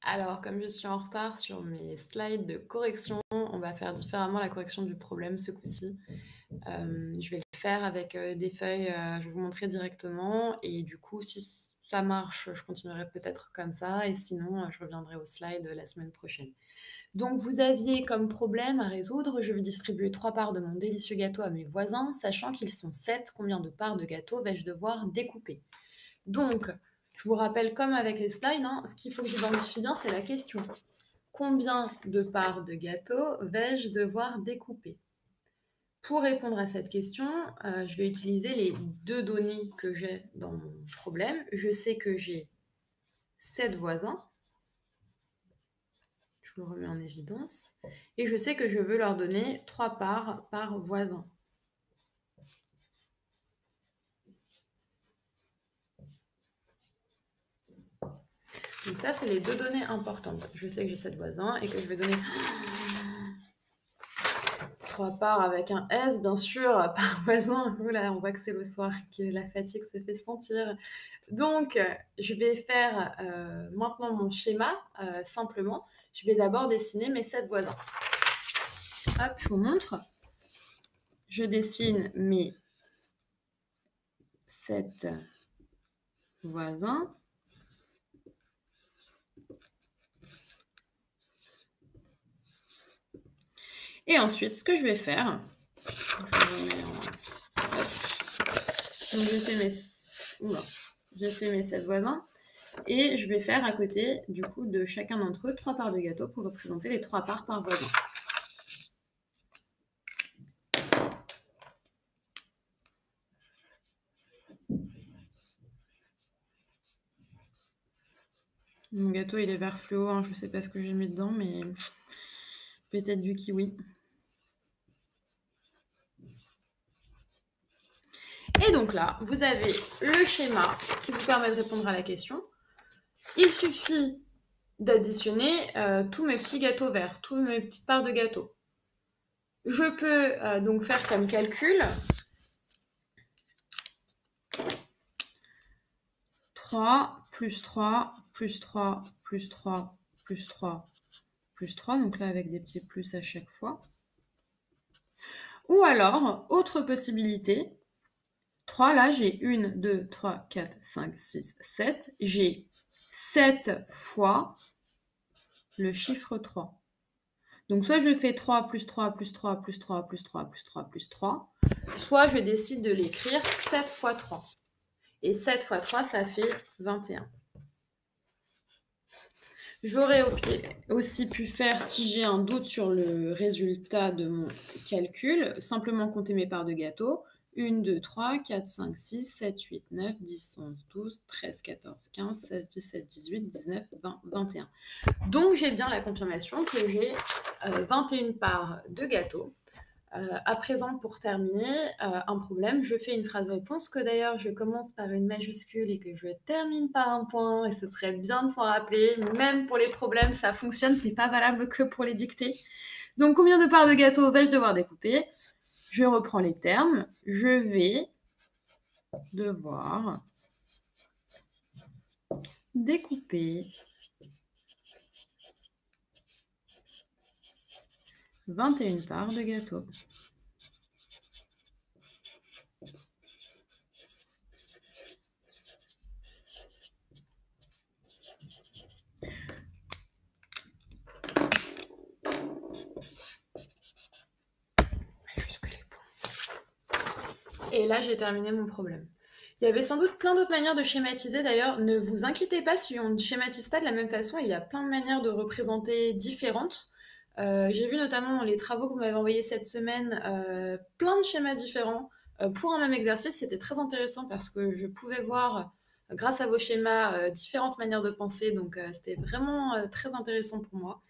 Alors, comme je suis en retard sur mes slides de correction, on va faire différemment la correction du problème ce coup-ci. Je vais le faire avec, des feuilles, je vais vous montrer directement et du coup, si ça marche, je continuerai peut-être comme ça et sinon, je reviendrai aux slides, la semaine prochaine. Donc vous aviez comme problème à résoudre: je veux distribuer 3 parts de mon délicieux gâteau à mes voisins, sachant qu'ils sont 7. Combien de parts de gâteau vais-je devoir découper? Donc, je vous rappelle comme avec les slides, hein, ce qu'il faut que j'identifie bien, c'est la question. Combien de parts de gâteau vais-je devoir découper? Pour répondre à cette question, je vais utiliser les 2 données que j'ai dans mon problème. Je sais que j'ai 7 voisins. Je le remets en évidence. Et je sais que je veux leur donner 3 parts par voisin. Donc ça, c'est les 2 données importantes. Je sais que j'ai 7 voisins et que je vais donner 3 parts avec un S, bien sûr, par voisin. Oula, on voit que c'est le soir, que la fatigue se fait sentir. Donc, je vais faire maintenant mon schéma, simplement. Je vais d'abord dessiner mes 7 voisins. Hop, je vous montre. Je dessine mes 7 voisins. Et ensuite, ce que je vais faire, donc j'ai fait mes 7 voisins et je vais faire à côté, du coup, de chacun d'entre eux 3 parts de gâteau pour représenter les 3 parts par voisin. Mon gâteau, il est vert fluo, hein, je ne sais pas ce que j'ai mis dedans, mais peut-être du kiwi. Et donc là, vous avez le schéma qui vous permet de répondre à la question. Il suffit d'additionner tous mes petits gâteaux verts, toutes mes petites parts de gâteau. Je peux donc faire comme calcul 3 plus 3 plus 3 plus 3 plus 3 plus 3, donc là avec des petits plus à chaque fois. Ou alors, autre possibilité, 3, là j'ai 1, 2, 3, 4, 5, 6, 7. J'ai 7 fois le chiffre 3. Donc soit je fais 3 plus 3 plus 3 plus 3 plus 3 plus 3 plus 3, soit je décide de l'écrire 7 fois 3. Et 7 fois 3, ça fait 21. J'aurais aussi pu faire, si j'ai un doute sur le résultat de mon calcul, simplement compter mes parts de gâteau. 1, 2, 3, 4, 5, 6, 7, 8, 9, 10, 11, 12, 13, 14, 15, 16, 17, 18, 19, 20, 21. Donc j'ai bien la confirmation que j'ai 21 parts de gâteau. À présent, pour terminer, un problème, je fais une phrase réponse que d'ailleurs je commence par une majuscule et que je termine par un point, et ce serait bien de s'en rappeler. Même pour les problèmes, ça fonctionne, c'est pas valable que pour les dictées. Donc combien de parts de gâteau vais-je devoir découper? Je reprends les termes. Je vais devoir découper 21 parts de gâteau. Et là, j'ai terminé mon problème. Il y avait sans doute plein d'autres manières de schématiser. D'ailleurs, ne vous inquiétez pas si on ne schématise pas de la même façon. Il y a plein de manières de représenter différentes. J'ai vu notamment dans les travaux que vous m'avez envoyés cette semaine plein de schémas différents pour un même exercice. C'était très intéressant parce que je pouvais voir, grâce à vos schémas, différentes manières de penser. Donc, c'était vraiment très intéressant pour moi.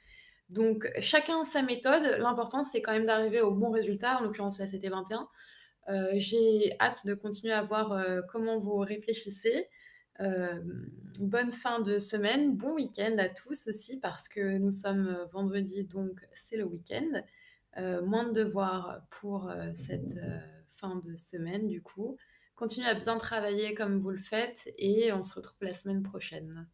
Donc, chacun sa méthode. L'important, c'est quand même d'arriver au bon résultat. En l'occurrence, là, c'était 21. J'ai hâte de continuer à voir comment vous réfléchissez. Bonne fin de semaine, bon week-end à tous aussi parce que nous sommes vendredi, donc c'est le week-end. Moins de devoirs pour cette fin de semaine du coup. Continuez à bien travailler comme vous le faites et on se retrouve la semaine prochaine.